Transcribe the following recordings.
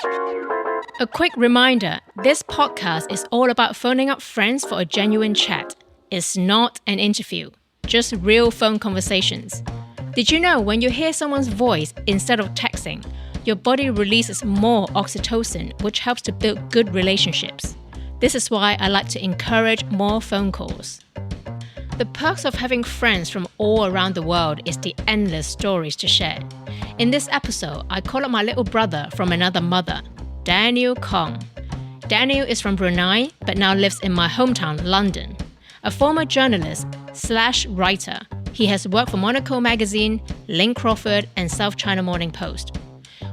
A quick reminder, this podcast is all about phoning up friends for a genuine chat. It's not an interview, just real phone conversations. Did you know when you hear someone's voice instead of texting, your body releases more oxytocin, which helps to build good relationships? This is why I like to encourage more phone calls. The perks of having friends from all around the world is the endless stories to share. In this episode, I call up my little brother from another mother, Daniel Kong. Daniel is from Brunei, but now lives in my hometown, London. A former journalist / writer, he has worked for Monocle magazine, Crawford, and South China Morning Post.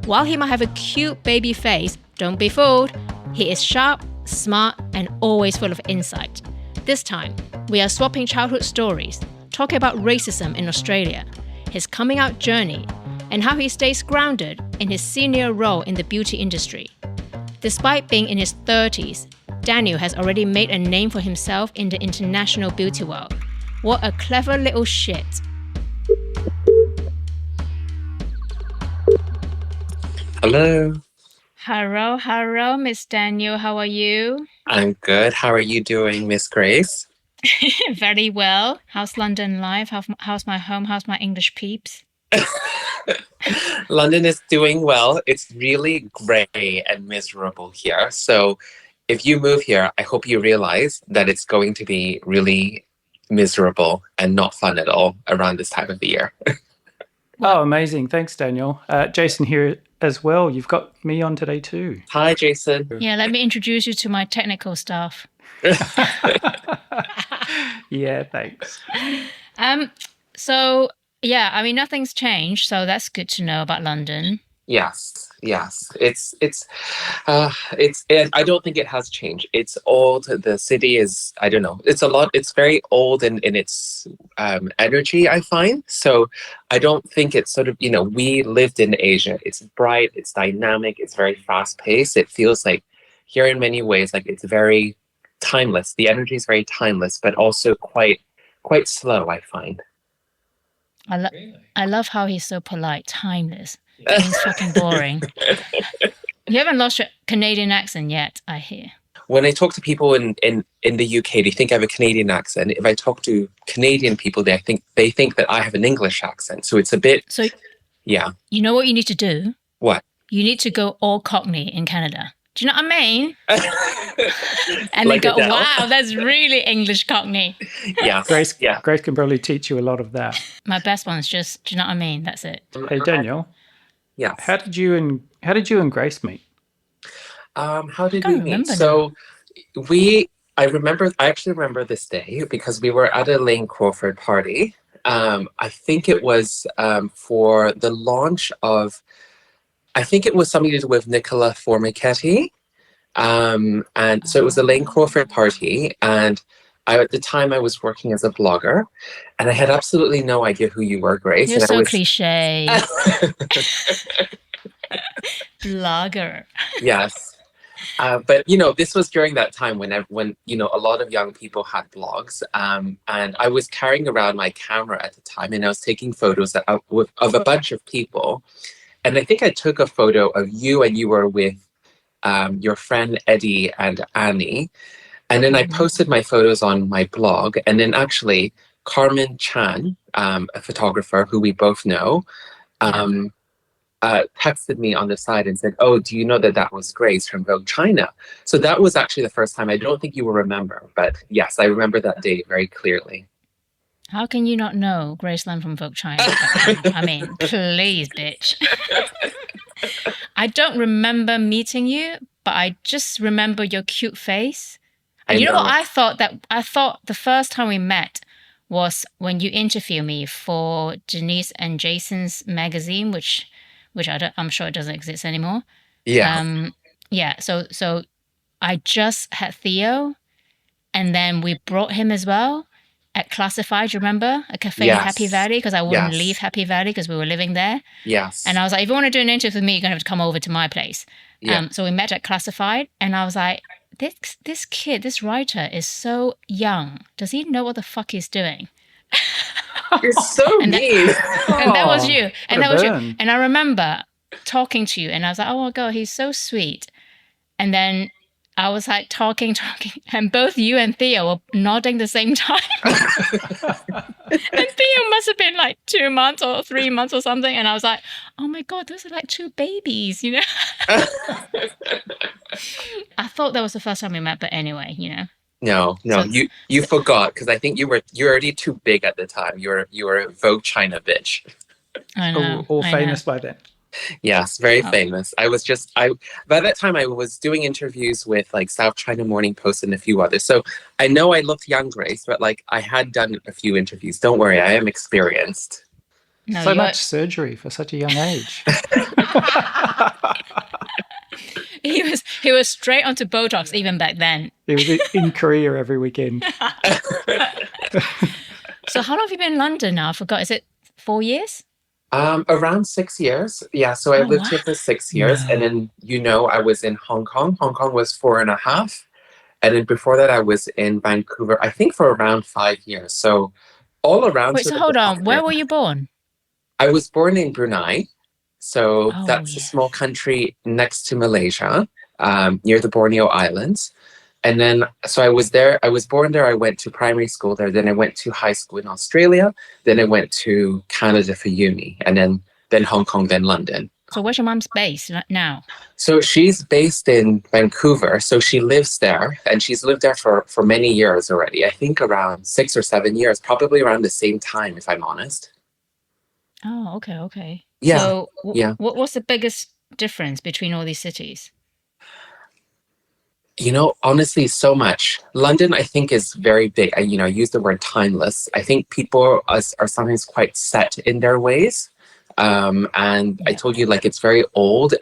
While he might have a cute baby face, don't be fooled. He is sharp, smart, and always full of insight. This time, we are swapping childhood stories, talking about racism in Australia, his coming out journey, and how he stays grounded in his senior role in the beauty industry. Despite being in his 30s, Daniel has already made a name for himself in the international beauty world. What a clever little shit. Hello. Hello, Miss Daniel. How are you? I'm good. How are you doing, Miss Grace? Very well. How's London life? How's my home? How's my English peeps? London is doing well. It's really grey and miserable here. So if you move here, I hope you realize that it's going to be really miserable and not fun at all around this time of the year. Oh, amazing. Thanks, Daniel. Jason here as well. You've got me on today too. Hi, Jason. Yeah, let me introduce you to my technical staff. Yeah, thanks. Yeah, I mean, nothing's changed, so that's good to know about London. Yes. I don't think it has changed. It's old. The city is, I don't know. It's very old in its energy, I find. So I don't think it's sort of, we lived in Asia. It's bright, it's dynamic, it's very fast paced. It feels like here in many ways, like it's very timeless. The energy is very timeless, but also quite slow, I find. I love how he's so polite, timeless. He's fucking boring. You haven't lost your Canadian accent yet, I hear. When I talk to people in the UK, they think I have a Canadian accent. If I talk to Canadian people, they think that I have an English accent. So it's a bit... Yeah. You know what you need to do? What? You need to go all Cockney in Canada. Do you know what I mean? And like then go, wow, that's really English Cockney. Yeah. Grace can probably teach you a lot of that. My best one's just, do you know what I mean? That's it. Hey, Daniel. Yeah. How did you and Grace meet? How did we meet? So I actually remember this day because we were at a Lane Crawford party. I think it was for the launch of, I think it was something to do with Nicola Formichetti. And so it was the Lane Crawford party. And at the time I was working as a blogger and I had absolutely no idea who you were, Grace. You're so cliche. Blogger. Yes. But, this was during that time when a lot of young people had blogs. And I was carrying around my camera at the time and I was taking photos of a bunch of people. And I think I took a photo of you and you were with your friend Eddie and Annie. And then I posted my photos on my blog. And then actually Carmen Chan, a photographer who we both know, texted me on the side and said, oh, do you know that was Grace from Vogue China? So that was actually the first time. I don't think you will remember. But yes, I remember that day very clearly. How can you not know Grace Lam from Vogue China? I mean, please, bitch. I don't remember meeting you, but I just remember your cute face. And you know what I thought? I thought the first time we met was when you interviewed me for Denise and Jason's magazine, which I'm sure it doesn't exist anymore. Yeah. So I just had Theo, and then we brought him as well. At Classified, you remember? A cafe in Happy Valley, because I wouldn't leave Happy Valley because we were living there. Yes. And I was like, if you want to do an interview with me, you're going to have to come over to my place. Yeah. So we met at Classified, and I was like, this kid, this writer is so young. Does he know what the fuck he's doing? You're so mean. And that was you. And that was you. And I remember talking to you, and I was like, oh my God, he's so sweet. And then I was like talking, and both you and Theo were nodding the same time. And Theo must have been like 2 months or 3 months or something. And I was like, oh my God, those are like two babies, you know? I thought that was the first time we met, but anyway, you know. No, So- you forgot, because I think you were already too big at the time. You were a Vogue China bitch. I know. All I famous know. by then. Yes, very famous. I by that time I was doing interviews with like South China Morning Post and a few others. So I know I looked young, Grace, but like I had done a few interviews. Don't worry, I am experienced. No, So much surgery for such a young age. He was straight onto Botox even back then. He was in Korea every weekend. So how long have you been in London now? I forgot. Is it 4 years? Around 6 years. Yeah, so I lived here for 6 years. No. And then, I was in Hong Kong. Hong Kong was 4.5. And then before that, I was in Vancouver, I think for around 5 years. So all around. Wait, so hold on. Where were you born? I was born in Brunei. So Oh, that's yeah. a small country next to Malaysia, near the Borneo Islands. And then, so I was born there. I went to primary school there. Then I went to high school in Australia. Then I went to Canada for uni. And then Hong Kong, then London. So where's your mom's base now? So she's based in Vancouver. So she lives there, and she's lived there for many years already. I think around 6 or 7 years, probably around the same time, if I'm honest. Oh, okay. Yeah. So yeah. What's the biggest difference between all these cities? Honestly, so much. London, I think, is very big. I use the word timeless. I think people are sometimes quite set in their ways. And I told you, like, it's very old.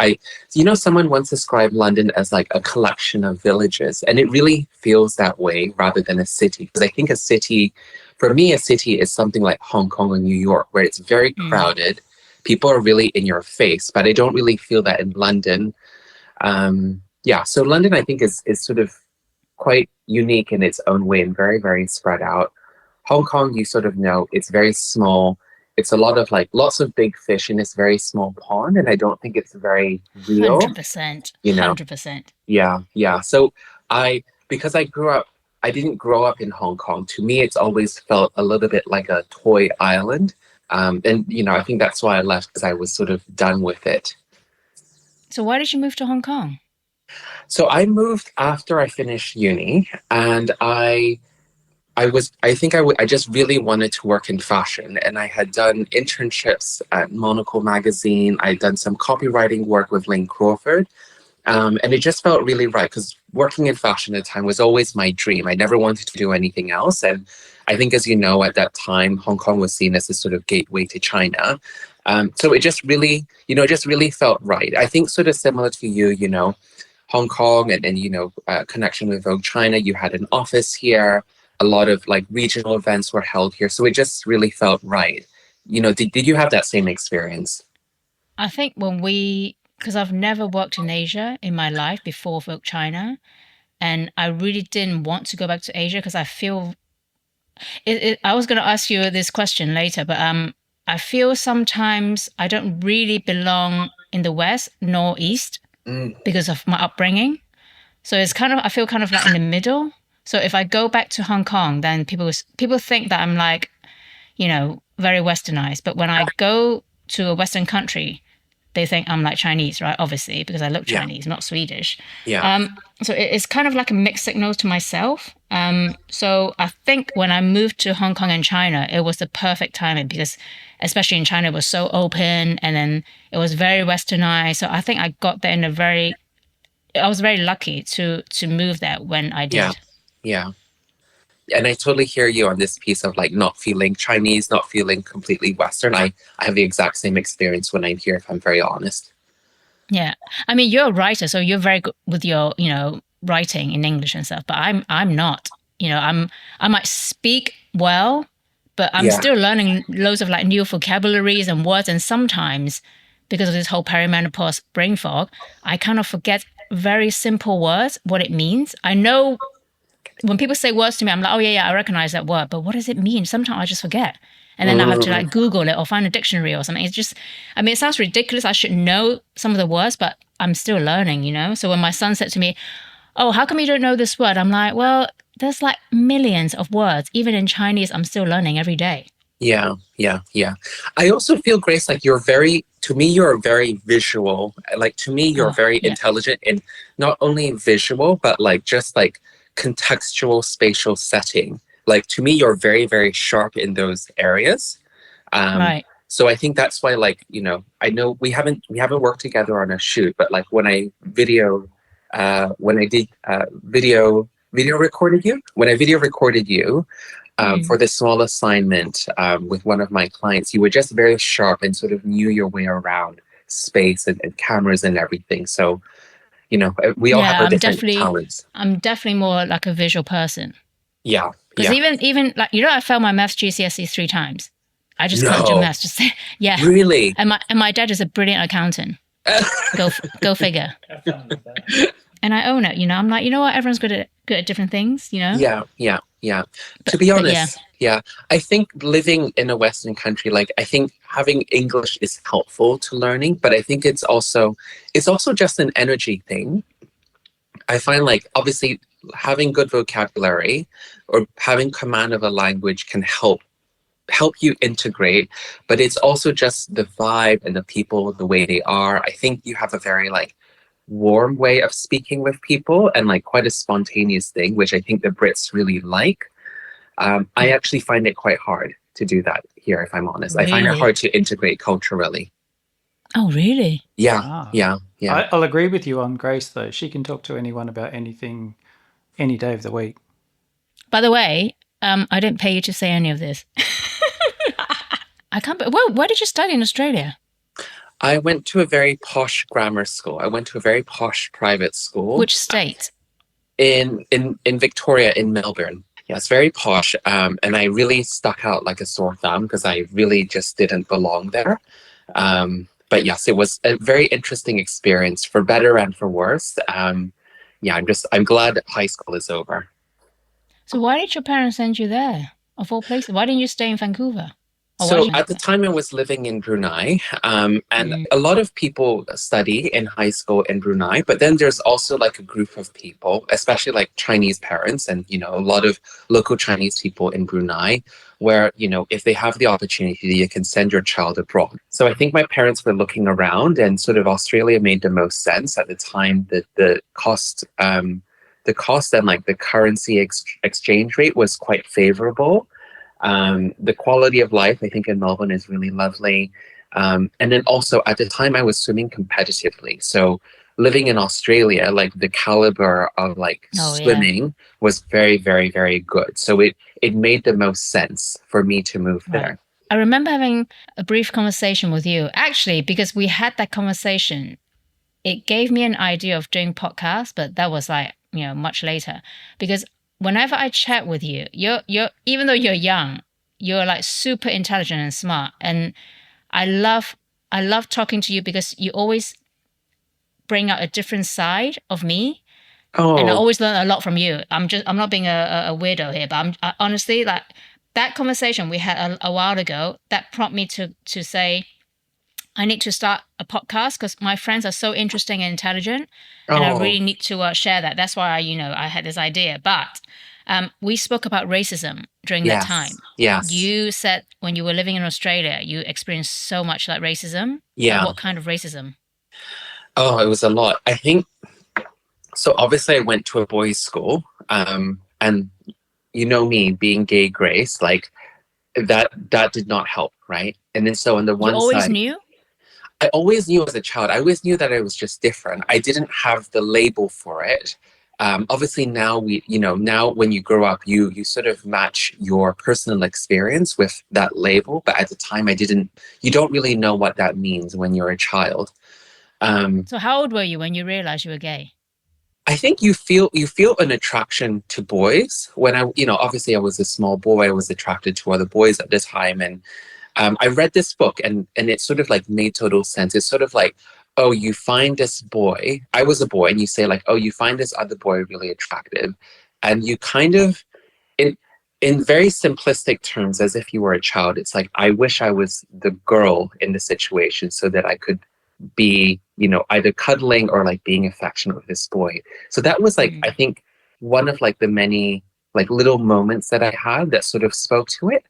Someone once described London as like a collection of villages, and it really feels that way rather than a city. Because I think for me, a city is something like Hong Kong or New York, where it's very crowded. People are really in your face, but I don't really feel that in London. So London, I think, is sort of quite unique in its own way and very, very spread out. Hong Kong, you sort of know, it's very small. It's a lot of lots of big fish in this very small pond, and I don't think it's very real. 100%. 100%. Yeah. So because I didn't grow up in Hong Kong. To me, it's always felt a little bit like a toy island. And I think that's why I left, because I was sort of done with it. So why did you move to Hong Kong? So I moved after I finished uni, and I just really wanted to work in fashion, and I had done internships at Monocle magazine. I'd done some copywriting work with Crawford, and it just felt really right, because working in fashion at the time was always my dream. I never wanted to do anything else, and I think, as you know, at that time, Hong Kong was seen as a sort of gateway to China. So it just really, felt right. I think sort of similar to you, Hong Kong and connection with Vogue China. You had an office here. A lot of regional events were held here. So it just really felt right. Did you have that same experience? I think because I've never worked in Asia in my life before Vogue China. And I really didn't want to go back to Asia because I feel, I was going to ask you this question later, but I feel sometimes I don't really belong in the West nor East because of my upbringing. So it's I feel kind of like in the middle. So if I go back to Hong Kong, then people think that I'm very westernized. But when I go to a Western country, they think I'm like Chinese, right? Obviously, because I look Chinese, not Swedish. Yeah. So it's kind of like a mixed signal to myself. So I think when I moved to Hong Kong and China, it was the perfect timing because especially in China, it was so open and then it was very westernized. So I think I got there I was very lucky to move there when I did. Yeah. And I totally hear you on this piece of not feeling Chinese, not feeling completely Western. I have the exact same experience when I'm here, if I'm very honest. Yeah. I mean, you're a writer, so you're very good with your, writing in English and stuff, but I'm not. I might speak well, but I'm still learning loads of new vocabularies and words. And sometimes because of this whole perimenopause brain fog, I kind of forget very simple words, what it means. I know when people say words to me, I'm like, oh yeah, I recognize that word, but what does it mean? Sometimes I just forget. And then I have to like Google it or find a dictionary or something. It's just, I mean, it sounds ridiculous. I should know some of the words, but I'm still learning, you know? So when my son said to me, oh, how come you don't know this word? I'm like, well, there's like millions of words. Even in Chinese, I'm still learning every day. Yeah. I also feel, Grace, like you're very visual. Like to me, you're very intelligent in not only visual, but like just like contextual spatial setting. Like to me, you're very, very sharp in those areas. Right. So I think that's why, like, you know, I know we haven't worked together on a shoot, but like when I video recorded you for this small assignment with one of my clients, you were just very sharp and sort of knew your way around space and cameras and everything. So, you know, we all have our different talents. I'm definitely more like a visual person. Yeah. Because even like, you know, I failed my maths GCSE 3 times. I just can't do maths. Just yeah. Really? And my dad is a brilliant accountant. Go figure. And I own it. You know, I'm like, you know what? Everyone's good at different things. You know. Yeah. To be honest, I think living in a Western country, like I think having English is helpful to learning, but I think it's also just an energy thing. I find like obviously having good vocabulary or having command of a language can help you integrate, but it's also just the vibe and the people, the way they are. I think you have a very like warm way of speaking with people and like quite a spontaneous thing, which I think the Brits really like. I actually find it quite hard to do that here, if I'm honest. Really? I find it hard to integrate culturally. Oh, really? Yeah. I'll agree with you on Grace, though. She can talk to anyone about anything, any day of the week. By the way, I didn't pay you to say any of this. I can't. Well, where did you study in Australia? I went to a very posh grammar school. I went to a very posh private school. Which state? In Victoria, in Melbourne. Yeah, it's very posh. And I really stuck out like a sore thumb because I really just didn't belong there. But yes, it was a very interesting experience for better and for worse. I'm glad high school is over. So why did your parents send you there, of all places? Why didn't you stay in Vancouver? So at the time I was living in Brunei, and a lot of people study in high school in Brunei, but then there's also like a group of people, especially like Chinese parents and, you know, a lot of local Chinese people in Brunei where, you know, if they have the opportunity, you can send your child abroad. So I think my parents were looking around and sort of Australia made the most sense at the time. That the cost and like the currency exchange rate was quite favorable. The quality of life, I think, in Melbourne is really lovely. And then also at the time I was swimming competitively. So living in Australia, like the caliber of like swimming was very, very, very good. So it made the most sense for me to move there. I remember having a brief conversation with you, actually, because we had that conversation. It gave me an idea of doing podcasts, but that was like, you know, much later. Because whenever I chat with you, you're even though you're young, you're like super intelligent and smart. And I love talking to you because you always bring out a different side of me. Oh. And I always learn a lot from you. I'm not being a weirdo here, but I honestly, like that conversation we had a while ago, that prompted me to say, I need to start a podcast because my friends are so interesting and intelligent, and I really need to share that. That's why I had this idea. But we spoke about racism during that time. Yes. You said when you were living in Australia, you experienced so much like racism. Yeah. Like, what kind of racism? Oh, it was a lot. I think so. Obviously, I went to a boys' school, and you know me being gay, Grace, like that did not help, right? And then so on the one side, you always knew. I always knew as a child. I always knew that I was just different. I didn't have the label for it. Obviously now now when you grow up, you sort of match your personal experience with that label. But at the time you don't really know what that means when you're a child. So how old were you when you realized you were gay? I think you feel an attraction to boys. When obviously I was a small boy, I was attracted to other boys at the time. And I read this book and it sort of like made total sense. It's sort of like, oh, you find this boy, I was a boy, and you say like, oh, you find this other boy really attractive. and you kind of, in very simplistic terms, as if you were a child, it's like, I wish I was the girl in the situation so that I could be, either cuddling or like being affectionate with this boy. So that was like, I think, one of like the many like little moments that I had that sort of spoke to it.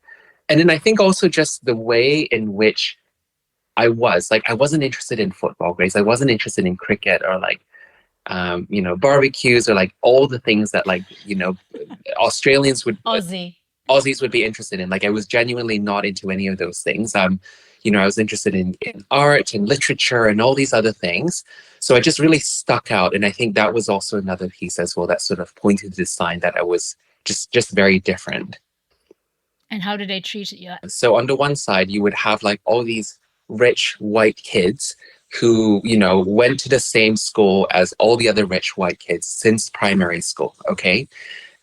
And then I think also just the way in which I wasn't interested in football, Grace. I wasn't interested in cricket or like, barbecues or like all the things that like, Australians would, Aussies would be interested in. Like, I was genuinely not into any of those things. I was interested in art and literature and all these other things. So I just really stuck out. And I think that was also another piece as well that sort of pointed to the sign that I was just very different. And how did they treat you? So on the one side, you would have like all these rich white kids who, went to the same school as all the other rich white kids since primary school. Okay.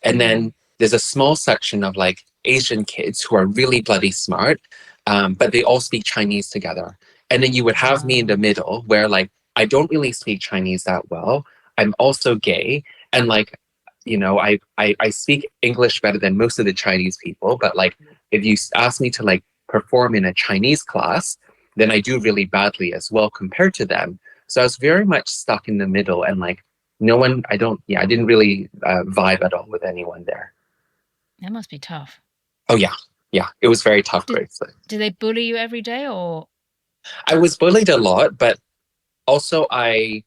And then there's a small section of like Asian kids who are really bloody smart, but they all speak Chinese together. And then you would have me in the middle where like, I don't really speak Chinese that well. I'm also gay. And like, I speak English better than most of the Chinese people. But like, if you ask me to like perform in a Chinese class, then I do really badly as well compared to them. So I was very much stuck in the middle and like, I didn't really vibe at all with anyone there. That must be tough. Oh, yeah. Yeah, it was very tough, Grace. Did they bully you every day or? I was bullied a lot, but also like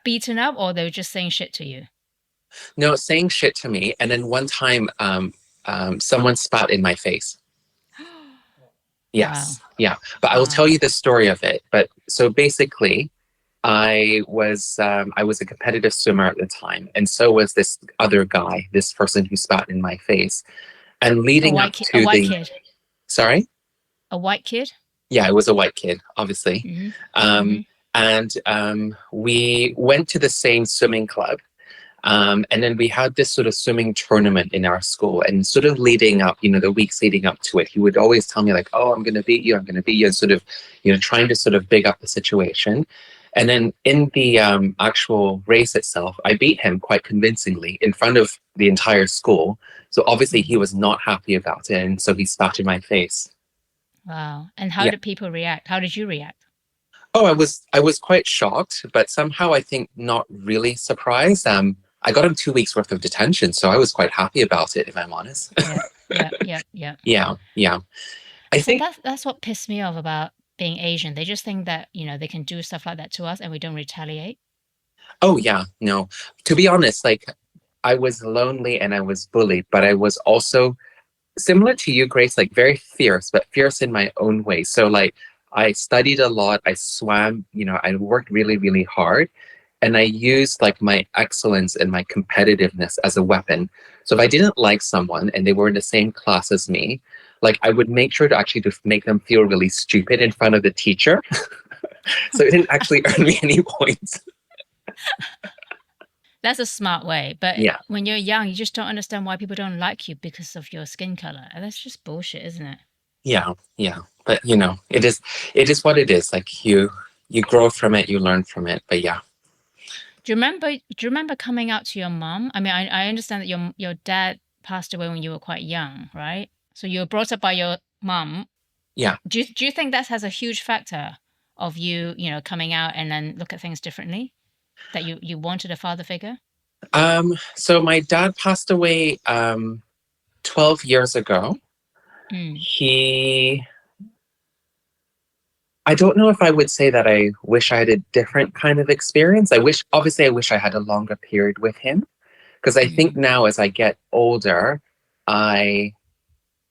beaten up, or they were just saying shit to you? No, saying shit to me. And then one time someone spat in my face. Yes. Wow. Yeah. But I will tell you the story of it. But so basically, I was a competitive swimmer at the time, and so was this other guy, this person who spat in my face. And leading up to a white kid. Sorry? A white kid? Yeah, it was a white kid, obviously. And we went to the same swimming club. And then we had this sort of swimming tournament in our school, and sort of leading up, the weeks leading up to it, he would always tell me like, oh, I'm going to beat you, and sort of, trying to sort of big up the situation. And then in the actual race itself, I beat him quite convincingly in front of the entire school. So obviously he was not happy about it, and so he spat in my face. Wow. And how did people react? How did you react? Oh, I was quite shocked, but somehow I think not really surprised. I got him 2 weeks worth of detention, so I was quite happy about it, if I'm honest. Yeah. I think that's what pissed me off about being Asian. They just think that, they can do stuff like that to us and we don't retaliate. Oh, yeah. No, to be honest, like I was lonely and I was bullied, but I was also similar to you, Grace, like very fierce, but fierce in my own way. So like I studied a lot, I swam, I worked really, really hard. And I used like my excellence and my competitiveness as a weapon. So if I didn't like someone and they were in the same class as me, like I would make sure to actually just make them feel really stupid in front of the teacher. So it didn't actually earn me any points. That's a smart way. But when you're young, you just don't understand why people don't like you because of your skin color. And that's just bullshit, isn't it? Yeah. But it is what it is. Like you grow from it, you learn from it. But yeah. Do you remember coming out to your mom? I mean, I understand that your dad passed away when you were quite young, right? So you were brought up by your mom. Yeah. Do you think that has a huge factor of you, coming out and then look at things differently? That you wanted a father figure? So my dad passed away 12 years ago. I don't know if I would say that I wish I had a different kind of experience. I wish I had a longer period with him, because I think now as I get older, I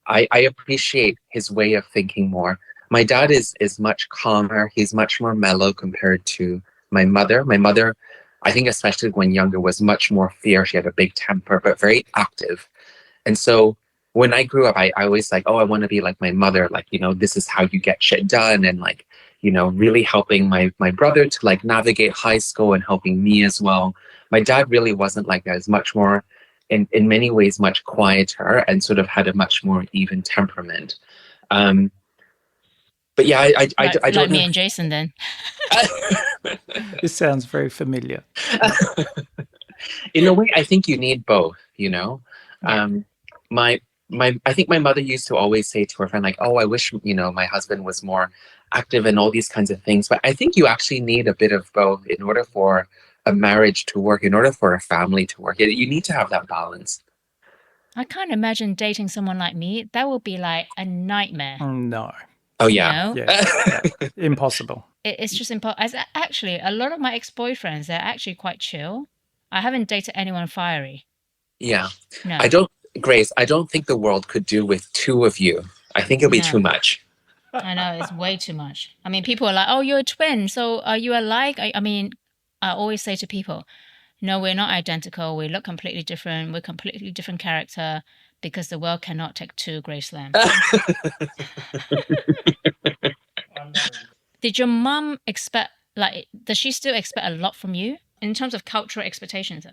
appreciate his way of thinking more. My dad is much calmer. He's much more mellow compared to my mother. My mother, I think especially when younger, was much more fierce. She had a big temper, but very active. And so when I grew up, I always like, oh, I want to be like my mother. Like, this is how you get shit done. And like, really helping my brother to like navigate high school and helping me as well. My dad really wasn't like that. He's much more, in many ways, much quieter and sort of had a much more even temperament. But yeah, I don't like know. Me and Jason then. This sounds very familiar. In a way, I think you need both, you know. Yeah. My I think my mother used to always say to her friend, like, oh, I wish, my husband was more active and all these kinds of things. But I think you actually need a bit of both in order for a marriage to work, in order for a family to work. You need to have that balance. I can't imagine dating someone like me. That would be like a nightmare. No. Oh, You yeah. know? Yeah. Impossible. It's just impossible. Actually, a lot of my ex-boyfriends, they're actually quite chill. I haven't dated anyone fiery. Yeah. No. Grace, I don't think the world could do with two of you. I think it'll be too much. I know, it's way too much. I mean, people are like, oh, you're a twin, so are you alike? I mean, I always say to people, no, we're not identical. We look completely different. We're completely different character because the world cannot take two Grace Lamb. Did your mum expect, like, does she still expect a lot from you in terms of cultural expectations?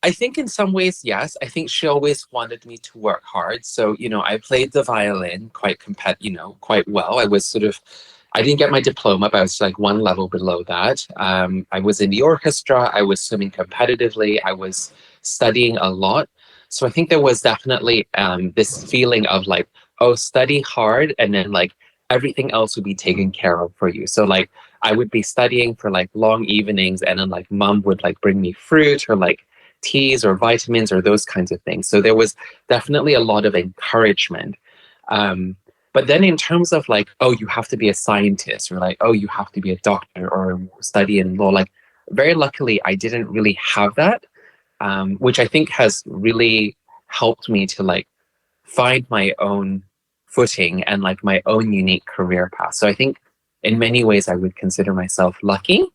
I think in some ways, yes. I think she always wanted me to work hard. So, I played the violin quite well. I didn't get my diploma, but I was like one level below that. I was in the orchestra. I was swimming competitively. I was studying a lot. So I think there was definitely this feeling of like, oh, study hard, and then like everything else would be taken care of for you. So like I would be studying for like long evenings, and then like mom would like bring me fruit or like teas or vitamins or those kinds of things. So there was definitely a lot of encouragement. But then in terms of like, oh, you have to be a scientist, or like, oh, you have to be a doctor or study in law, like very luckily I didn't really have that, which I think has really helped me to like find my own footing and like my own unique career path. So I think in many ways I would consider myself lucky.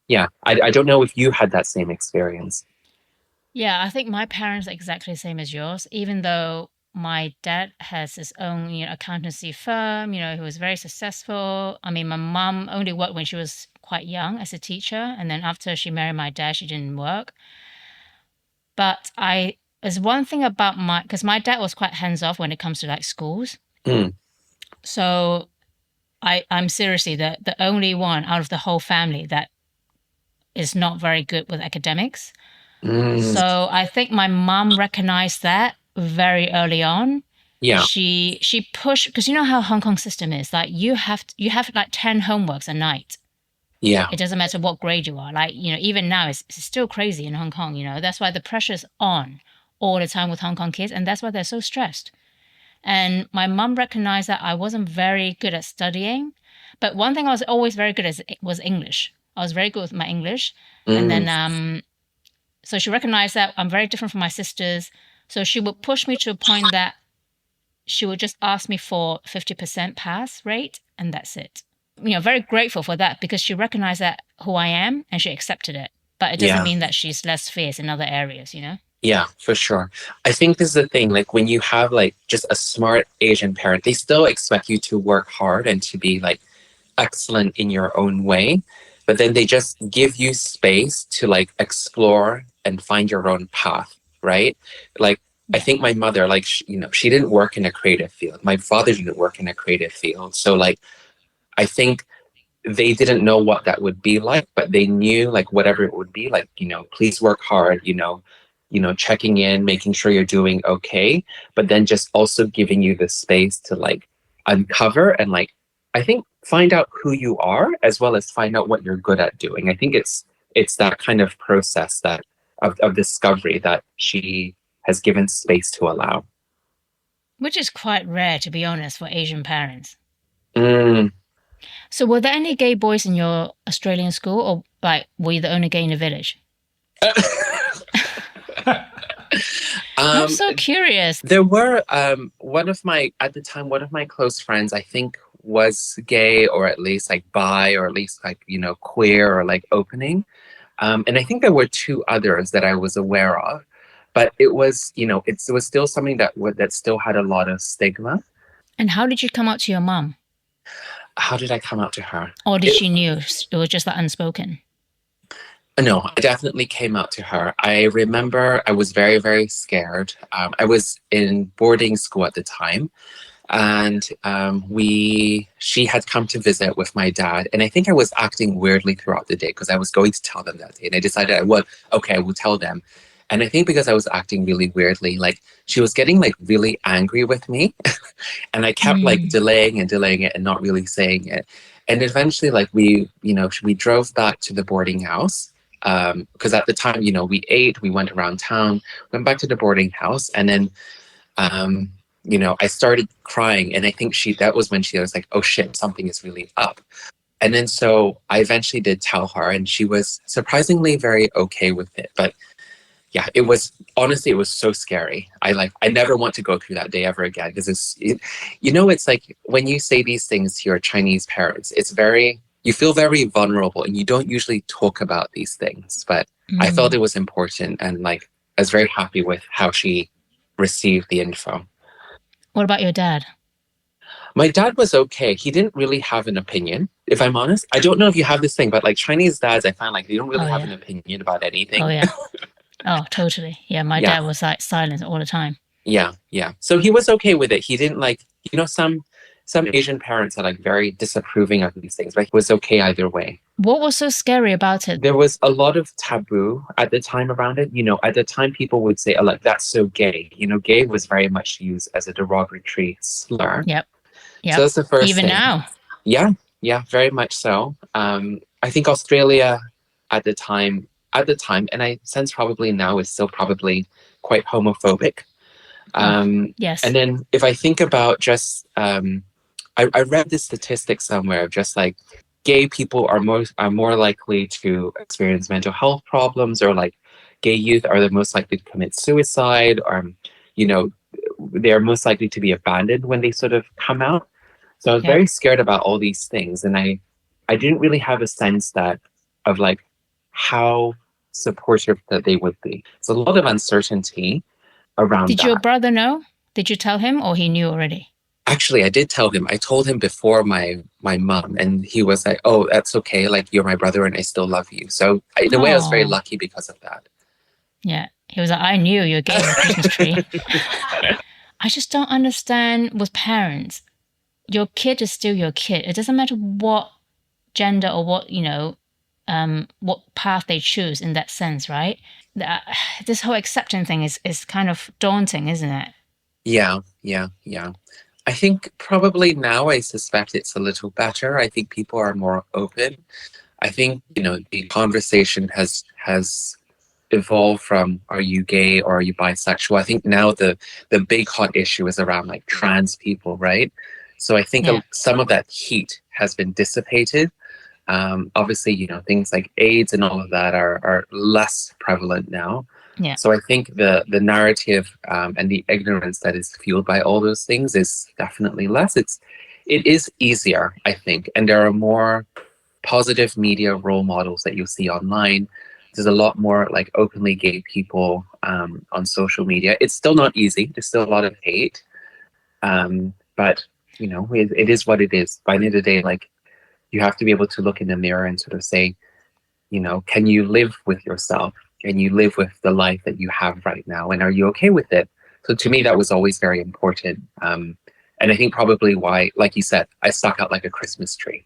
Yeah, I don't know if you had that same experience. Yeah, I think my parents are exactly the same as yours, even though my dad has his own, accountancy firm, he was very successful. I mean, my mom only worked when she was quite young as a teacher, and then after she married my dad, she didn't work. But there's one thing about because my dad was quite hands off when it comes to like schools. Mm. So I'm seriously the only one out of the whole family that is not very good with academics. So I think my mom recognized that very early on. Yeah. She pushed, because you know how Hong Kong system is, like you have like 10 homeworks a night. Yeah. It doesn't matter what grade you are. Like, even now it's still crazy in Hong Kong, That's why the pressure's on all the time with Hong Kong kids, and that's why they're so stressed. And my mom recognized that I wasn't very good at studying, but one thing I was always very good at was English. I was very good with my English. And then so she recognized that I'm very different from my sisters. So she would push me to a point that she would just ask me for 50% pass rate, and that's it. Very grateful for that, because she recognized that who I am and she accepted it. But it doesn't mean that she's less fierce in other areas, Yeah, for sure. I think this is the thing, like when you have like just a smart Asian parent, they still expect you to work hard and to be like excellent in your own way, but then they just give you space to like explore and find your own path, right? Like I think my mother, like she didn't work in a creative field. My father didn't work in a creative field. So like I think they didn't know what that would be like, but they knew like whatever it would be like, please work hard, checking in, making sure you're doing okay, but then just also giving you the space to like uncover and like, I think find out who you are as well as find out what you're good at doing. I think it's that kind of process that of discovery that she has given space to allow. Which is quite rare, to be honest, for Asian parents. Mm. So were there any gay boys in your Australian school, or like were you the only gay in the village? I'm so curious. There were one of my close friends, I think, was gay, or at least like bi, or at least like queer or like opening, and I think there were two others that I was aware of, but it was it was still something that still had a lot of stigma. And how did you come out to your mom? How did I come out to her? Or did she knew it was just that unspoken? No, I definitely came out to her. I remember I was very, very scared. I was in boarding school at the time. And she had come to visit with my dad, and I think I was acting weirdly throughout the day because I was going to tell them that day, and I decided I will tell them. And I think because I was acting really weirdly, like she was getting like really angry with me, and I kept like delaying it and not really saying it. And eventually, like we drove back to the boarding house because at the time, we ate, we went around town, went back to the boarding house, and then I started crying, and I think that was when she was like, oh shit, something is really up. And then so I eventually did tell her, and she was surprisingly very okay with it. But yeah, it was so scary. I never want to go through that day ever again because it's like when you say these things to your Chinese parents, you feel very vulnerable and you don't usually talk about these things. But I felt it was important, and like I was very happy with how she received the info. What about your dad? My dad was okay. He didn't really have an opinion, if I'm honest. I don't know if you have this thing, but like Chinese dads, I find like they don't really have an opinion about anything. Oh, yeah. Oh, totally. Yeah, my dad was like silent all the time. Yeah. So he was okay with it. He didn't like, some Asian parents are like very disapproving of these things, but he was okay either way. What was so scary about it? There was a lot of taboo at the time around it. At the time people would say, oh, like, that's so gay. Gay was very much used as a derogatory slur. Yep. So that's the first Even thing. now. Yeah, very much so. I think Australia at the time, and I sense probably now is still probably quite homophobic. Yes. And then if I think about just, I read this statistic somewhere of just like gay people are more likely to experience mental health problems, or like gay youth are the most likely to commit suicide, or, they're most likely to be abandoned when they sort of come out. So I was very scared about all these things. And I didn't really have a sense of like how supportive that they would be. It's a lot of uncertainty around that. Did your brother know? Did you tell him, or he knew already? Actually, I did tell him. I told him before my mom, and he was like, oh, that's okay. Like, you're my brother and I still love you. So in a way, I was very lucky because of that. Yeah. He was like, I knew you were gay with a Christmas tree. I just don't understand with parents. Your kid is still your kid. It doesn't matter what gender or what, what path they choose in that sense, right? This whole acceptance thing is kind of daunting, isn't it? Yeah. I think probably now I suspect it's a little better. I think people are more open. I think, the conversation has evolved from are you gay or are you bisexual? I think now the big hot issue is around like trans people, right? So I think some of that heat has been dissipated. Obviously, things like AIDS and all of that are less prevalent now. Yeah. So I think the narrative and the ignorance that is fueled by all those things is definitely less. It is easier, I think, and there are more positive media role models that you'll see online. There's a lot more like openly gay people on social media. It's still not easy. There's still a lot of hate, but it is what it is. By the end of the day, like, you have to be able to look in the mirror and sort of say, can you live with yourself? Can you live with the life that you have right now? And are you okay with it? So to me, that was always very important. And I think probably why, like you said, I stuck out like a Christmas tree.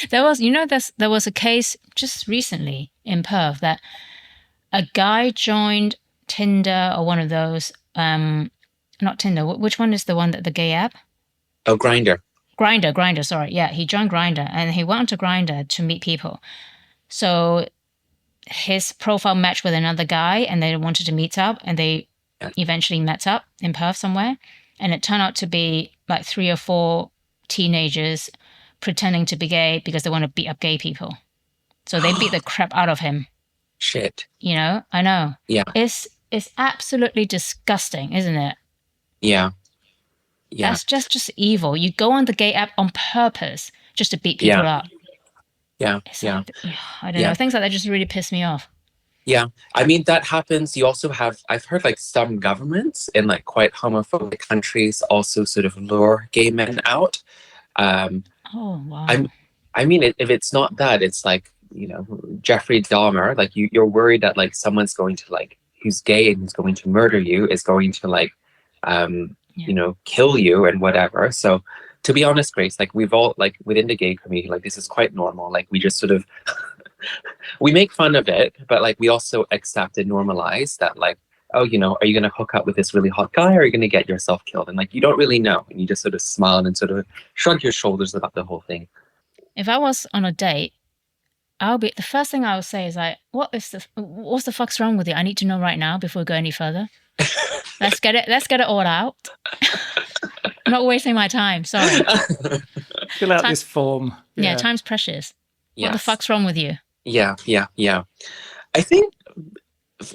There was a case just recently in Perth that a guy joined Tinder or one of those, not Tinder. Which one is the one that the gay app? Oh, Grindr. Grindr, sorry. Yeah, he joined Grindr and he went onto Grindr to meet people. So his profile matched with another guy and they wanted to meet up, and they eventually met up in Perth somewhere. And it turned out to be like 3 or 4 teenagers pretending to be gay because they want to beat up gay people. So they beat the crap out of him. Shit. I know. Yeah. It's absolutely disgusting, isn't it? Yeah. That's just evil. You go on the gay app on purpose just to beat people up. Yeah. I don't know. Things like that just really piss me off. Yeah. I mean, that happens. You also I've heard like some governments in like quite homophobic countries also sort of lure gay men out. Oh, wow. I mean, if it's not that, it's like, Jeffrey Dahmer, like you're worried that like someone's going to like, who's gay and who's going to murder you is going to like, kill you and whatever. So to be honest, Grace, like we've all, like within the gay community, like this is quite normal. Like we just sort of, we make fun of it, but like we also accept and normalize that, like, oh, are you going to hook up with this really hot guy, or are you going to get yourself killed? And like, you don't really know. And you just sort of smile and sort of shrug your shoulders about the whole thing. If I was on a date, the first thing I would say is like, what's the fuck's wrong with you? I need to know right now before we go any further. Let's get it all out. I'm not wasting my time. Sorry. Fill out this form. Yeah, time's precious. Yes. What the fuck's wrong with you? Yeah. I think,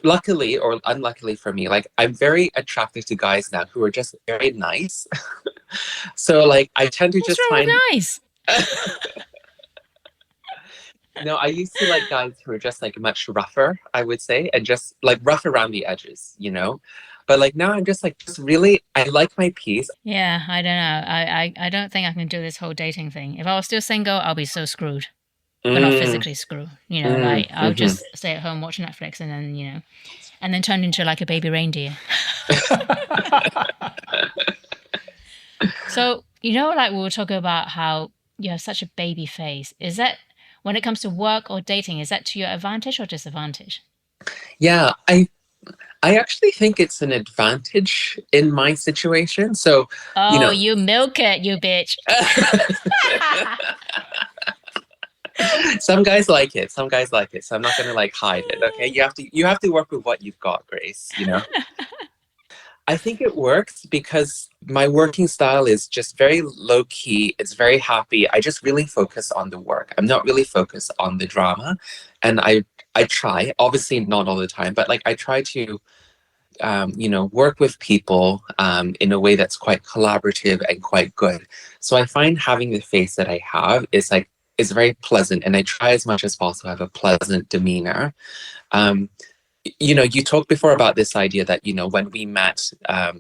luckily or unluckily for me, like I'm very attracted to guys now who are just very nice. So like I tend to What's wrong with nice? No, I used to like guys who are just like much rougher, I would say, and just like rough around the edges, But like now I'm just really, I like my peace. Yeah, I don't know. I don't think I can do this whole dating thing. If I was still single, I'll be so screwed. But not physically screwed. Like I'll just stay at home, watch Netflix, and then, and then turn into like a baby reindeer. So, like we were talking about how you have such a baby face. Is that, when it comes to work or dating, is that to your advantage or disadvantage? Yeah, I actually think it's an advantage in my situation. So, you milk it, you bitch. Some guys like it. So I'm not going to like hide it. Okay. You have to work with what you've got, Grace, I think it works because my working style is just very low key. It's very happy. I just really focus on the work. I'm not really focused on the drama. And I try, obviously not all the time, but like I try to, work with people in a way that's quite collaborative and quite good. So I find having the face that I have is very pleasant. And I try as much as possible to have a pleasant demeanor. You talked before about this idea that, when we met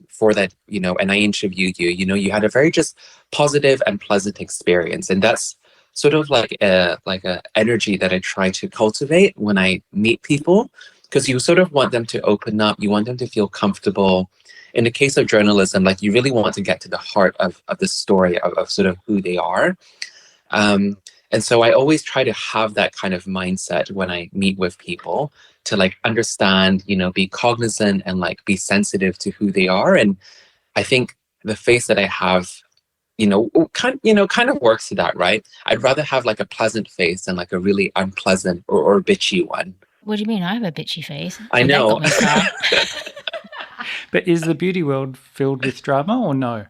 for that, and I interviewed you, you had a very just positive and pleasant experience. And that's sort of like a energy that I try to cultivate when I meet people, because you sort of want them to open up. You want them to feel comfortable. In the case of journalism, like you really want to get to the heart of the story of sort of who they are. And so I always try to have that kind of mindset when I meet with people, to like understand, be cognizant and like be sensitive to who they are. And I think the face that I have, kind of works to that, right? I'd rather have like a pleasant face than like a really unpleasant or bitchy one. What do you mean? I have a bitchy face. I know. But is the beauty world filled with drama or no?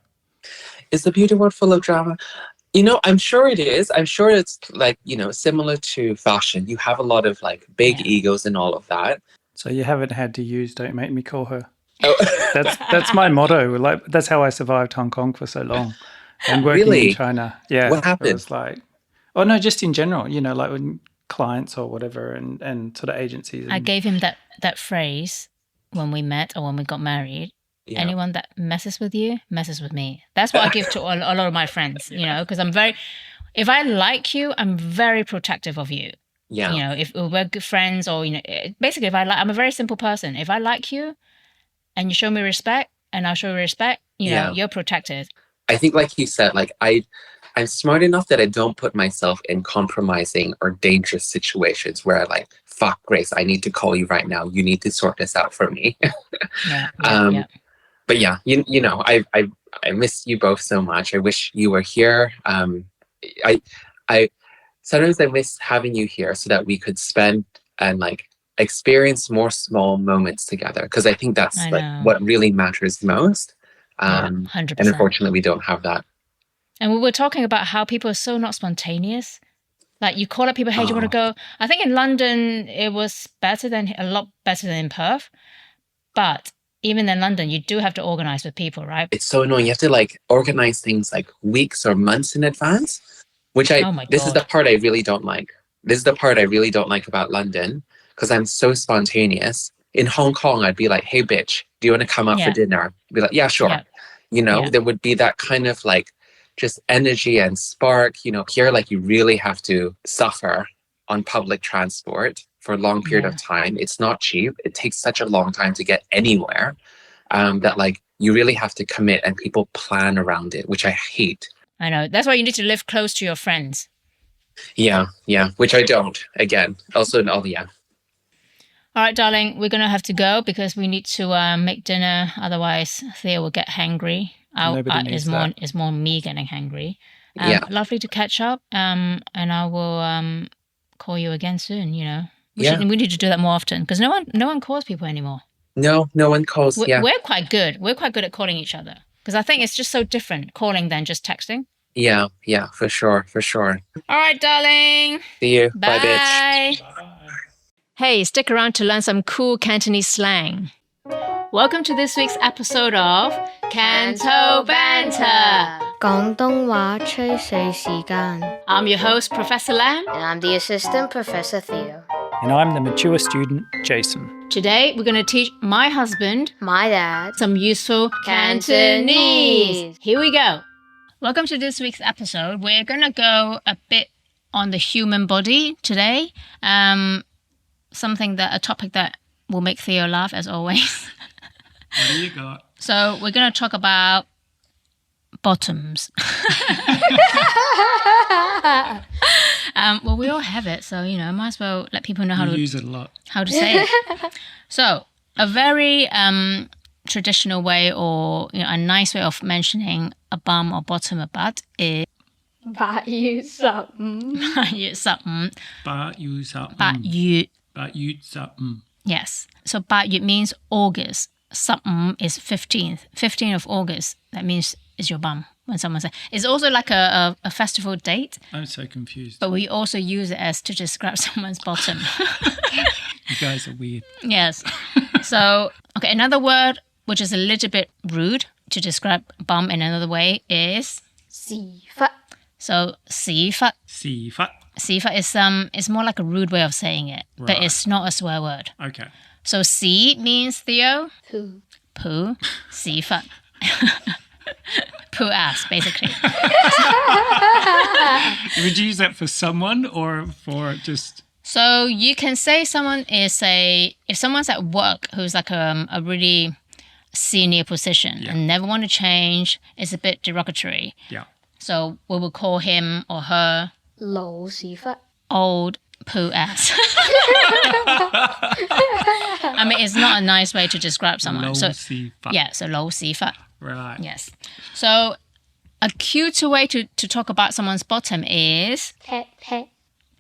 Is the beauty world full of drama? I'm sure it is. I'm sure it's like, similar to fashion. You have a lot of like big egos and all of that. So you haven't had to use "Don't Make Me Call Her." Oh. That's my motto. Like that's how I survived Hong Kong for so long, and working in China. Yeah, what happened? It was like, oh no, just in general. Like when clients or whatever, and sort of agencies. I gave him that phrase when we met or when we got married. Yeah. Anyone that messes with you, messes with me. That's what I give to a lot of my friends, because if I like you, I'm very protective of you. Yeah. If we're good friends or, basically I'm a very simple person. If I like you and you show me respect and I'll show you respect, you're protected. I think like you said, like I'm smart enough that I don't put myself in compromising or dangerous situations where I like, fuck Grace, I need to call you right now. You need to sort this out for me. Yeah. But yeah, I miss you both so much. I wish you were here. I sometimes I miss having you here so that we could spend and like experience more small moments together. Because I think that's like what really matters most. 100%. And unfortunately, we don't have that. And we were talking about how people are so not spontaneous. Like you call up people, hey, do you want to go? I think in London it was a lot better than in Perth, but even in London, you do have to organize with people, right? It's so annoying. You have to like organize things like weeks or months in advance, which this is the part I really don't like. This is the part I really don't like about London, because I'm so spontaneous. In Hong Kong, I'd be like, hey, bitch, do you want to come up for dinner? I'd be like, yeah, sure. Yeah. There would be that kind of like just energy and spark. Here, like you really have to suffer on public transport for a long period of time. It's not cheap. It takes such a long time to get anywhere that like you really have to commit and people plan around it, which I hate. I know. That's why you need to live close to your friends. Yeah, which I don't. Again, also, yeah. All right, darling, we're going to have to go because we need to make dinner. Otherwise, Theo will get hangry. It's more me getting hangry. Lovely to catch up. And I will call you again soon, you know. We need to do that more often because no one calls people anymore. No one calls. We're quite good. We're quite good at calling each other because I think it's just so different calling than just texting. Yeah, for sure. All right, darling. See you. Bye. Bye, bitch. Bye. Hey, stick around to learn some cool Cantonese slang. Welcome to this week's episode of Canto Banter. 廣東話吹水時間 I'm your host, Professor Lam. And I'm the assistant, Professor Theo. And I'm the mature student, Jason. Today, we're going to teach my husband My dad. some useful Cantonese. Here we go. Welcome to this week's episode. We're going to go a bit on the human body today. A topic that will make Theo laugh as always. What do you got? So we're going to talk about bottoms. Well, we all have it, so might as well let people know how to use it a lot. How to say it. So a very traditional way, or a nice way of mentioning a bum or bottom or butt is 八月十五八月十五. 八月十五. 八月. 八月十五. Yes. So 八月means August. 十五 is 15th. 15th of August. That means is your bum. When someone says it's also like a festival date. I'm so confused. But we also use it as to describe someone's bottom. You guys are weird. Yes. So, okay, another word which is a little bit rude to describe bum in another way is 屎忽 so 屎忽. 屎忽. 屎忽is more like a rude way of saying it, but Right. it's not a swear word. Okay. So 屎 means Theo, poo poo, 屎忽. Poo ass, basically. Would you use that for someone or for just... So you can say if someone's at work who's like a really senior position and never want to change, it's a bit derogatory. Yeah. So we will call him or her 老屎忽 old poo ass. I mean, it's not a nice way to describe someone. So 老屎忽. yeah, so 老屎忽. Right. Yes. So a cuter way to talk about someone's bottom is 踢踢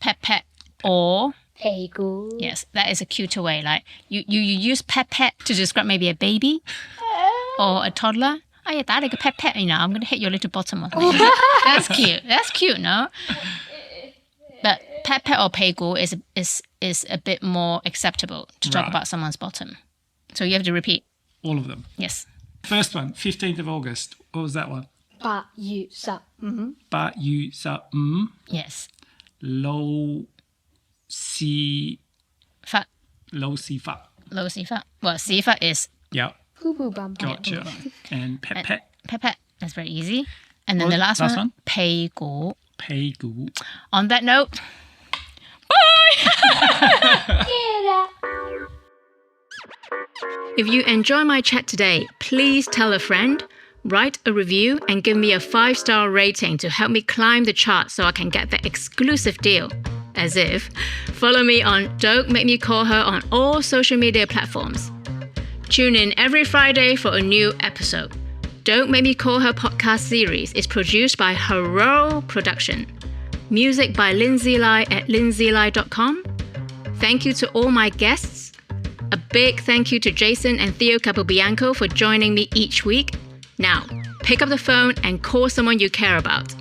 pet pet or 屁股 yes, that is a cuter way. Like you use pet pet to describe maybe a baby or a toddler. Oh yeah, that like a pet pet. I'm going to hit your little bottom or something. That's cute. That's cute, no? But pet pet or 屁股 is a bit more acceptable to talk Right. about someone's bottom. So you have to repeat. All of them. Yes. First one, 15th of August. What was that one? 八月十五八月十五. Yes. 老屎 Fat. 老屎忽. Low sifa. Well, sifa is Yeah. poo poo bum bum Gotcha. And pet pet. pet pet. That's very easy. And then What the was last last one, one? 屁股. 屁股. On that note, if you enjoy my chat today, please tell a friend, write a review, and give me a 5-star rating to help me climb the chart so I can get the exclusive deal. As if. Follow me on Don't Make Me Call Her on all social media platforms. Tune in every Friday for a new episode. Don't Make Me Call Her podcast series is produced by Hero Production. Music by Lindsay Lai at lindsayli.com. Thank you to all my guests. A big thank you to Jason and Theo Capobianco for joining me each week. Now, pick up the phone and call someone you care about.